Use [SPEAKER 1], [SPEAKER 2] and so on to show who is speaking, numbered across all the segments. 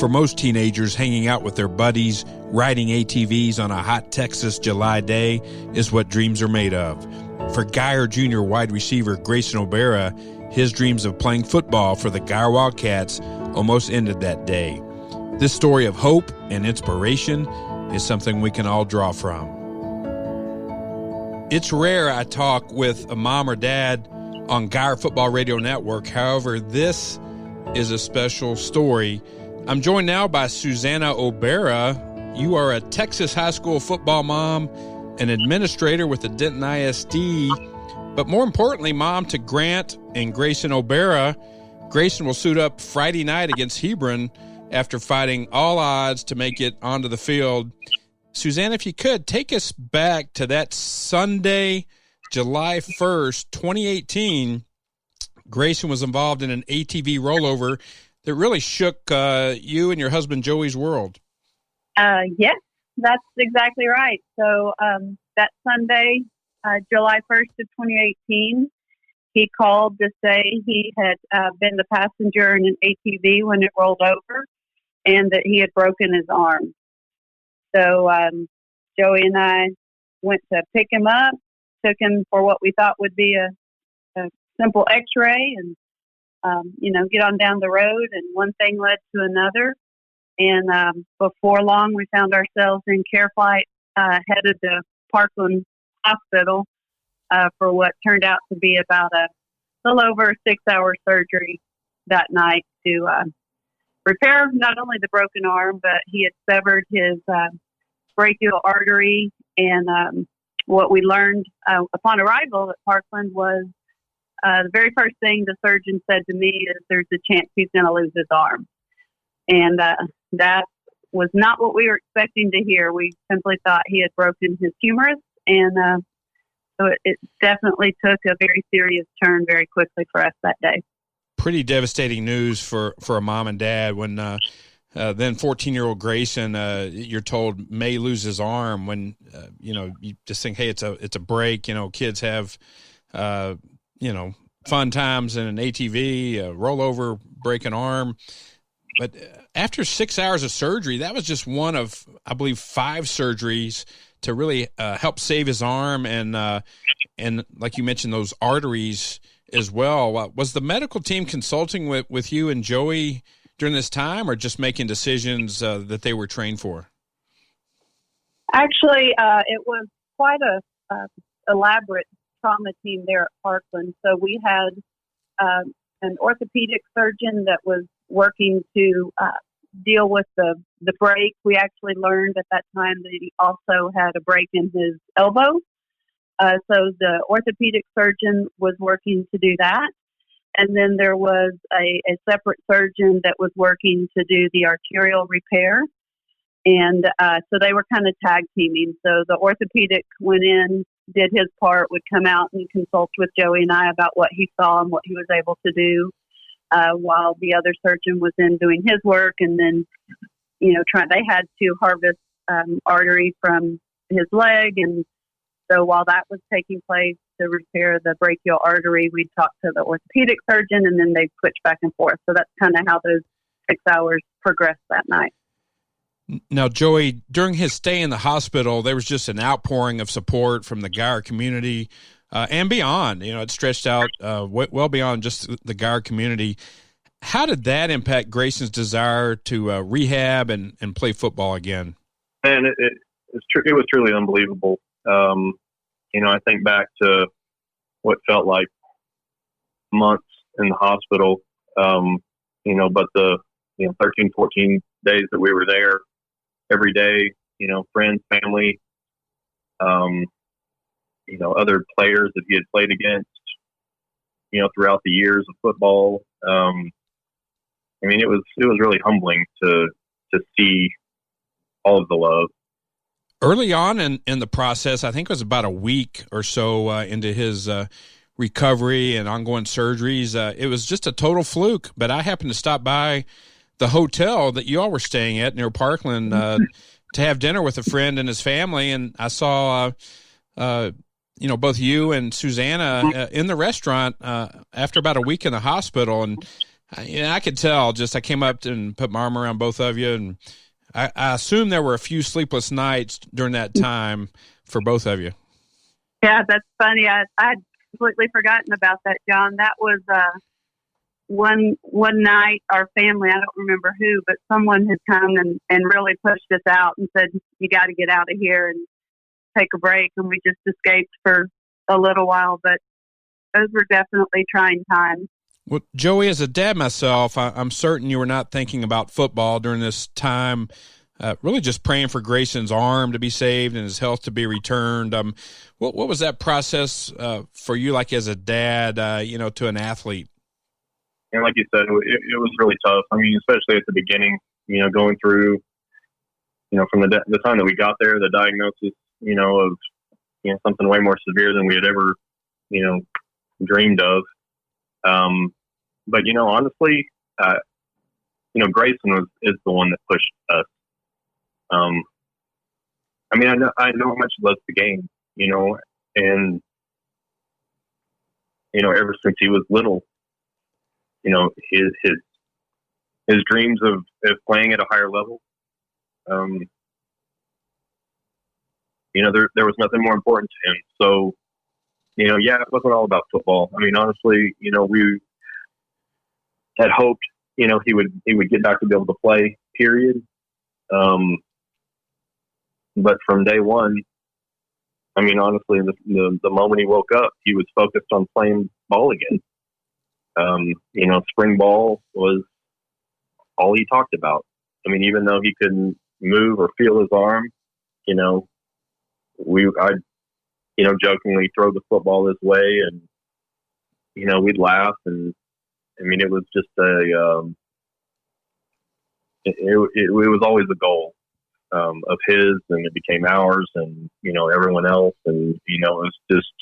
[SPEAKER 1] For most teenagers, hanging out with their buddies, riding ATVs on a hot Texas July day is what dreams are made of. For Guyer Jr. wide receiver Grayson O'Bara, his dreams of playing football for the Guyer Wildcats almost ended that day. This story of hope and inspiration is something we can all draw from. It's rare I talk with a mom or dad on Guyer Football Radio Network. However, this is a special story. I'm joined now by Susanna O'Bara. You are a Texas high school football mom, an administrator with the Denton ISD, but more importantly, mom to Grant and Grayson O'Bara. Grayson will suit up Friday night against Hebron after fighting all odds to make it onto the field. Susanna, if you could, take us back to that Sunday, July 1st, 2018. Grayson was involved in an ATV rollover that really shook you and your husband Joey's world.
[SPEAKER 2] Yes, that's exactly right. So that Sunday, July 1st of 2018, he called to say he had been the passenger in an ATV when it rolled over and that he had broken his arm. So Joey and I went to pick him up, took him for what we thought would be a simple x-ray and, get on down the road. And one thing led to another. And before long, we found ourselves in care flight, headed to Parkland Hospital for what turned out to be about a little over a 6-hour surgery that night to repair not only the broken arm, but he had severed his brachial artery. And what we learned upon arrival at Parkland was the very first thing the surgeon said to me is there's a chance he's going to lose his arm. And that was not what we were expecting to hear. We simply thought he had broken his humerus. And so it definitely took a very serious turn very quickly for us that day.
[SPEAKER 1] Pretty devastating news for a mom and dad when then 14-year-old Grayson, you're told, may lose his arm when, you just think, hey, it's a break. Kids have, fun times in an ATV, rollover, break an arm. But after 6 hours of surgery, that was just one of, I believe, 5 surgeries to really help save his arm and like you mentioned, those arteries as well. Was the medical team consulting with you and Joey during this time, or just making decisions that they were trained for?
[SPEAKER 2] Actually, it was quite a elaborate trauma team there at Parkland. So we had an orthopedic surgeon that was working to deal with the break. We actually learned at that time that he also had a break in his elbow. So the orthopedic surgeon was working to do that. And then there was a separate surgeon that was working to do the arterial repair. And so they were kind of tag teaming. So the orthopedic went in, did his part, would come out and consult with Joey and I about what he saw and what he was able to do, while the other surgeon was in doing his work. And then, they had to harvest artery from his leg. And so while that was taking place to repair the brachial artery, we talked to the orthopedic surgeon, and then they switched back and forth. So that's kind of how those 6 hours progressed that night.
[SPEAKER 1] Now, Joey, during his stay in the hospital, there was just an outpouring of support from the Guyer community and beyond. It stretched out well beyond just the Guyer community. How did that impact Grayson's desire to rehab and play football again?
[SPEAKER 3] And it was truly unbelievable. I think back to what felt like months in the hospital, but the 13, 14 days that we were there every day, friends, family, other players that he had played against, throughout the years of football. It was really humbling to see all of the love.
[SPEAKER 1] Early on in the process, I think it was about a week or so into his recovery and ongoing surgeries, it was just a total fluke. But I happened to stop by the hotel that you all were staying at near Parkland to have dinner with a friend and his family, and I saw both you and Susanna in the restaurant after about a week in the hospital, and I could tell. I came up and put my arm around both of you, and I assume there were a few sleepless nights during that time for both of you.
[SPEAKER 2] Yeah, that's funny. I'd completely forgotten about that, John. That was one night our family, I don't remember who, but someone had come and really pushed us out and said, you got to get out of here and take a break. And we just escaped for a little while, but those were definitely trying times.
[SPEAKER 1] Well, Joey, as a dad myself, I'm certain you were not thinking about football during this time, really just praying for Grayson's arm to be saved and his health to be returned. What was that process for you like as a dad, to an athlete?
[SPEAKER 3] And like you said, it was really tough. I mean, especially at the beginning, going through, from the time that we got there, the diagnosis, of, something way more severe than we had ever, dreamed of. But, honestly, Grayson is the one that pushed us. I mean, I know how much he loves the game, and, ever since he was little, his dreams of playing at a higher level, there was nothing more important to him. So, it wasn't all about football. I mean, honestly, we had hoped, he would get back to be able to play, period. But from day one, I mean, honestly, the moment he woke up, he was focused on playing ball again. Spring ball was all he talked about. I mean, even though he couldn't move or feel his arm, I'd jokingly throw the football his way, and, we'd laugh. And I mean, it was just it was always a goal of his, and it became ours, and, everyone else. And, it was just,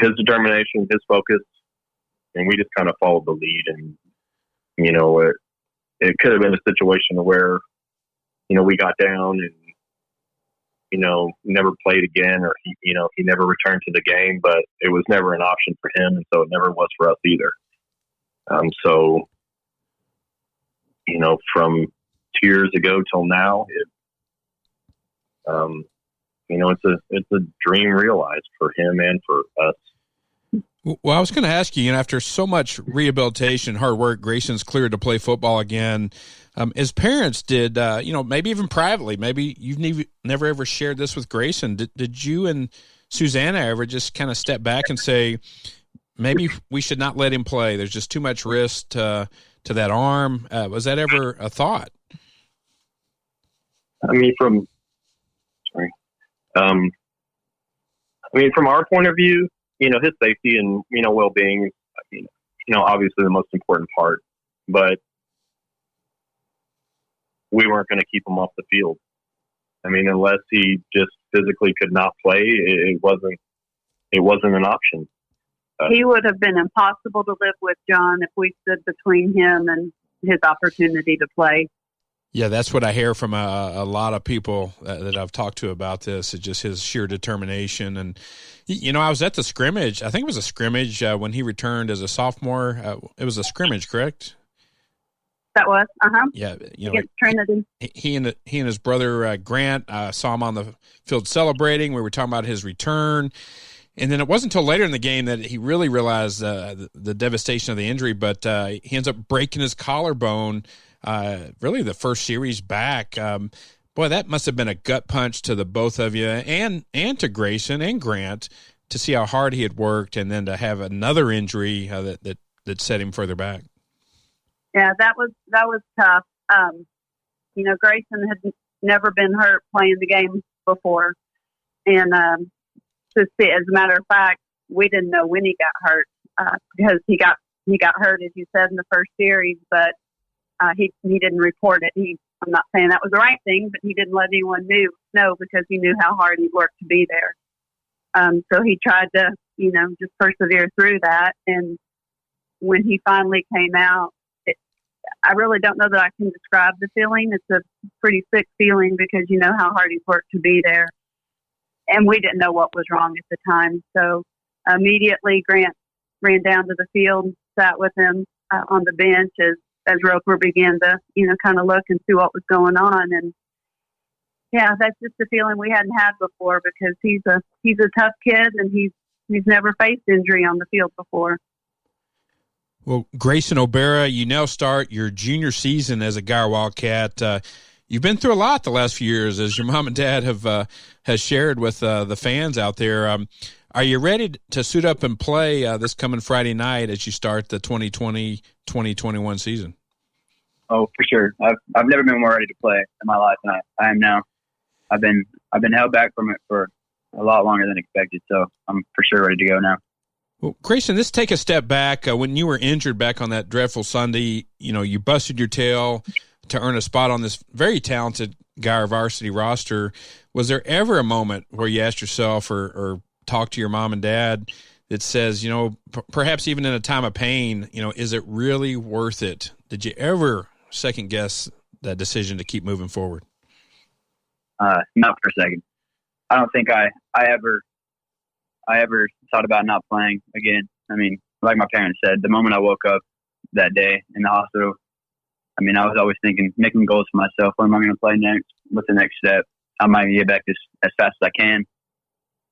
[SPEAKER 3] his determination, his focus, and we just kind of followed the lead. And, it could have been a situation where, we got down and, never played again, or he never returned to the game, but it was never an option for him. And so it never was for us either. So, from 2 years ago till now, it's a dream realized for him and for us.
[SPEAKER 1] Well, I was going to ask you, after so much rehabilitation, hard work, Grayson's cleared to play football again. As parents, did maybe even privately, maybe you've never ever shared this with Grayson. Did you and Susanna ever just kind of step back and say, maybe we should not let him play? There's just too much risk to that arm. Was that ever a thought?
[SPEAKER 3] I mean, from our point of view, his safety and, well-being, obviously the most important part, but we weren't going to keep him off the field. I mean, unless he just physically could not play, it wasn't an option.
[SPEAKER 2] He would have been impossible to live with, John, if we stood between him and his opportunity to play.
[SPEAKER 1] Yeah, that's what I hear from a lot of people that I've talked to about this. It's just his sheer determination. And, I was at the scrimmage. I think it was a scrimmage when he returned as a sophomore. It was a scrimmage, correct?
[SPEAKER 2] That was,
[SPEAKER 1] Yeah,
[SPEAKER 2] against Trinity.
[SPEAKER 1] He and his brother Grant saw him on the field celebrating. We were talking about his return. And then it wasn't until later in the game that he really realized the devastation of the injury, but he ends up breaking his collarbone really the first series back. Boy, that must have been a gut punch to the both of you and to Grayson and Grant to see how hard he had worked, and then to have another injury that set him further back.
[SPEAKER 2] Yeah, that was tough. Grayson had never been hurt playing the game before, and to see, as a matter of fact, we didn't know when he got hurt because he got hurt, as you said, in the first series, but he didn't report it. I'm not saying that was the right thing, but he didn't let anyone know because he knew how hard he worked to be there. So he tried to, just persevere through that. And when he finally came out, I really don't know that I can describe the feeling. It's a pretty sick feeling because you know how hard he's worked to be there. And we didn't know what was wrong at the time. So immediately Grant ran down to the field sat with him on the bench as Roper began to, kind of look and see what was going on. And yeah, that's just a feeling we hadn't had before, because he's a tough kid, and he's never faced injury on the field before.
[SPEAKER 1] Well, Grayson O'Bara, you now start your junior season as a Guyer Wildcat. You've been through a lot the last few years, as your mom and dad has shared with the fans out there. Are you ready to suit up and play this coming Friday night as you start the 2020-2021 season?
[SPEAKER 4] Oh, for sure. I've never been more ready to play in my life than I am now. I've been held back from it for a lot longer than expected, so I'm for sure ready to go now.
[SPEAKER 1] Well, Grayson, let's take a step back. When you were injured back on that dreadful Sunday, you busted your tail to earn a spot on this very talented Guyer varsity roster. Was there ever a moment where you asked yourself or talked to your mom and dad that says, perhaps even in a time of pain, is it really worth it? Did you ever second guess that decision to keep moving forward?
[SPEAKER 4] Not for a second. I don't think I ever thought about not playing again. I mean, like my parents said, the moment I woke up that day in the hospital, I was always thinking, making goals for myself. What am I going to play next? What's the next step? How am I going to get back as fast as I can?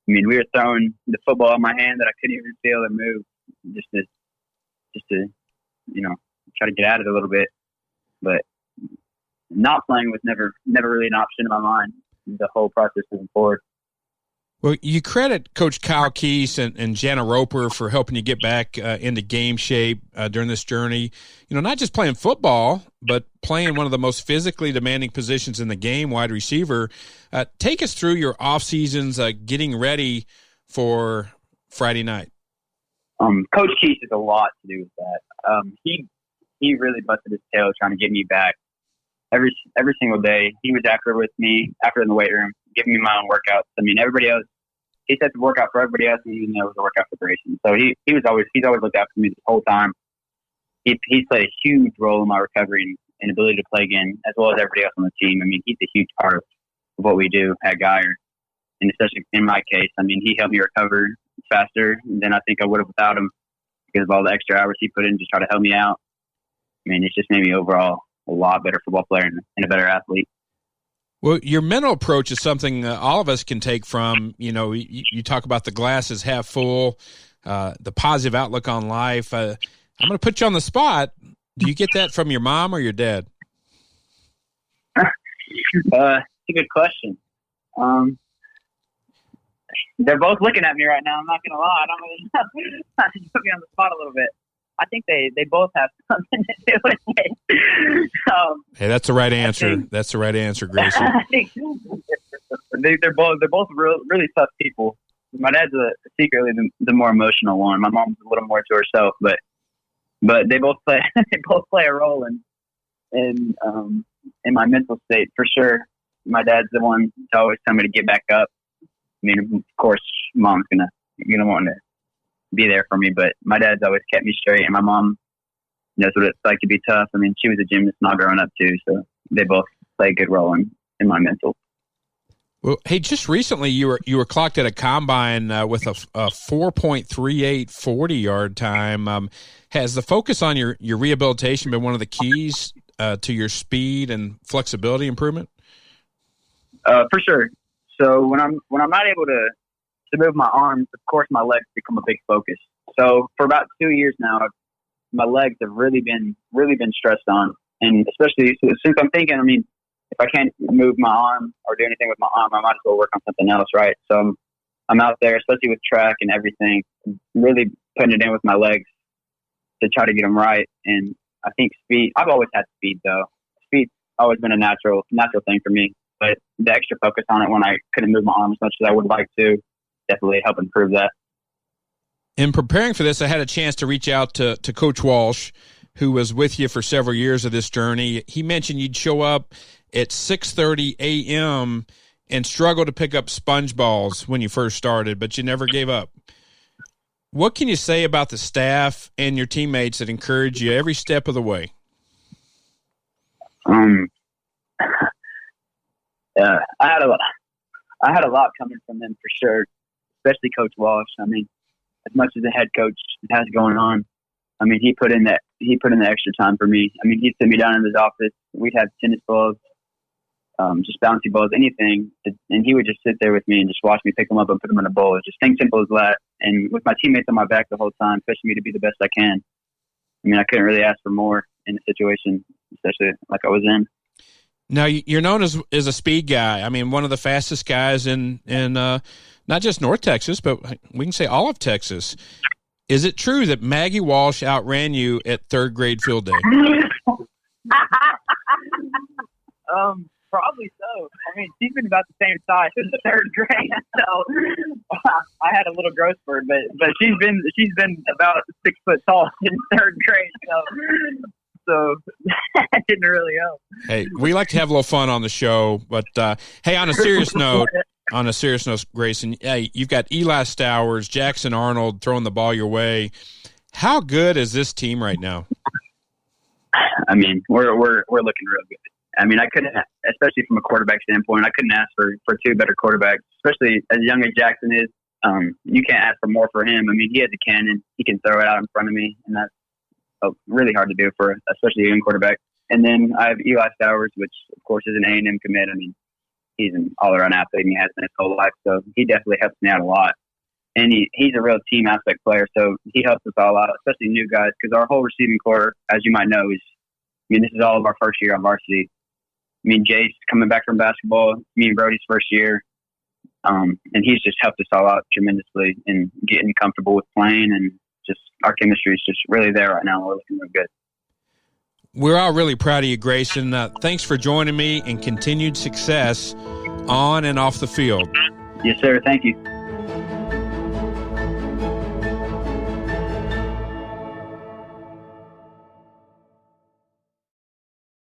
[SPEAKER 4] We were throwing the football in my hand that I couldn't even feel and move, just to try to get at it a little bit. But not playing was never really an option in my mind. The whole process moving forward.
[SPEAKER 1] Well, you credit Coach Kyle Keese and Jana Roper for helping you get back into game shape during this journey. Not just playing football, but playing one of the most physically demanding positions in the game, wide receiver. Take us through your off seasons, getting ready for Friday night.
[SPEAKER 4] Coach Keese has a lot to do with that. He really busted his tail trying to get me back every single day. He was after with me, after in the weight room, giving me my own workouts. Everybody else, he set the workout for everybody else, and he knew it was a workout for Grayson. So he's always looked after me this whole time. He's played a huge role in my recovery and ability to play again, as well as everybody else on the team. He's a huge part of what we do at Guyer, and especially in my case. He helped me recover faster than I think I would have without him, because of all the extra hours he put in to try to help me out. It's just made me overall a lot better football player and a better athlete.
[SPEAKER 1] Well, your mental approach is something all of us can take from. You talk about the glass is half full, the positive outlook on life. I'm going to put you on the spot. Do you get that from your mom or your dad?
[SPEAKER 4] It's a good question. They're both looking at me right now. I'm not going to lie. I don't really know. You put me on the spot a little bit. I think they both have something to do with it.
[SPEAKER 1] Hey, that's the right answer. That's the right answer, Grayson.
[SPEAKER 4] I think they're both really tough people. My dad's secretly the more emotional one. My mom's a little more to herself, but they both play a role in my mental state for sure. My dad's the one to always tell me to get back up. Of course, mom's gonna want to be there for me, but my dad's always kept me straight, and my mom knows what it's like to be tough. She was a gymnast not growing up too, so they both play a good role in my mental.
[SPEAKER 1] Well, hey, just recently you were clocked at a combine with a 4.38 40-yard time. Has the focus on your rehabilitation been one of the keys to your speed and flexibility improvement?
[SPEAKER 4] For sure. So when I'm not able to move my arms, of course my legs become a big focus. So for about 2 years now, my legs have really been stressed on, and especially since I'm thinking, if I can't move my arm or do anything with my arm, I might as well work on something else, right? So I'm out there, especially with track and everything, really putting it in with my legs to try to get them right. And I think speed, I've always had speed though. Speed's always been a natural thing for me, but the extra focus on it when I couldn't move my arm as much as I would like to definitely help improve that.
[SPEAKER 1] In preparing for this, I had a chance to reach out to Coach Walsh, who was with you for several years of this journey. He mentioned you'd show up at 6:30 a.m. and struggle to pick up sponge balls when you first started, but you never gave up. What can you say about the staff and your teammates that encourage you every step of the way?
[SPEAKER 4] I had a lot coming from them for sure, especially Coach Walsh. As much as the head coach has going on, I mean, he put in the extra time for me. I mean, he'd sit me down in his office. We'd have tennis balls, just bouncy balls, anything, and he would just sit there with me and just watch me pick them up and put them in a bowl. Just things simple as that, and with my teammates on my back the whole time, pushing me to be the best I can. I mean, I couldn't really ask for more in a situation, especially like I was in.
[SPEAKER 1] Now, you're known as a speed guy. I mean, one of the fastest guys in not just North Texas, but we can say all of Texas. Is it true that Maggie Walsh outran you at third grade field day?
[SPEAKER 4] Probably so. I mean, she's been about the same size since the third grade, so I had a little growth spurt, but she's been about 6 foot tall in third grade, so that didn't really help.
[SPEAKER 1] Hey, we like to have a little fun on the show, but hey, on a serious note, Grayson, hey, you've got Eli Stowers, Jackson Arnold throwing the ball your way. How good is this team right now?
[SPEAKER 4] I mean, we're looking real good. I mean, I couldn't, especially from a quarterback standpoint, I couldn't ask for two better quarterbacks, especially as young as Jackson is. You can't ask for more for him. I mean, he has a cannon. He can throw it out in front of me, and that's really hard to do for especially a young quarterback. And then I have Eli Stowers, which, of course, is an A&M commit. I mean, he's an all-around athlete, and he has been his whole life, so he definitely helps me out a lot. And he's a real team aspect player, so he helps us all out, especially new guys, because our whole receiving core, as you might know, this is all of our first year on varsity. I mean, Jay's coming back from basketball, me and Brody's first year, and he's just helped us all out tremendously in getting comfortable with playing, and just our chemistry is just really there right now. We're looking real good.
[SPEAKER 1] We're all really proud of you, Grayson. Thanks for joining me, and continued success on and off the field.
[SPEAKER 4] Yes, sir. Thank you.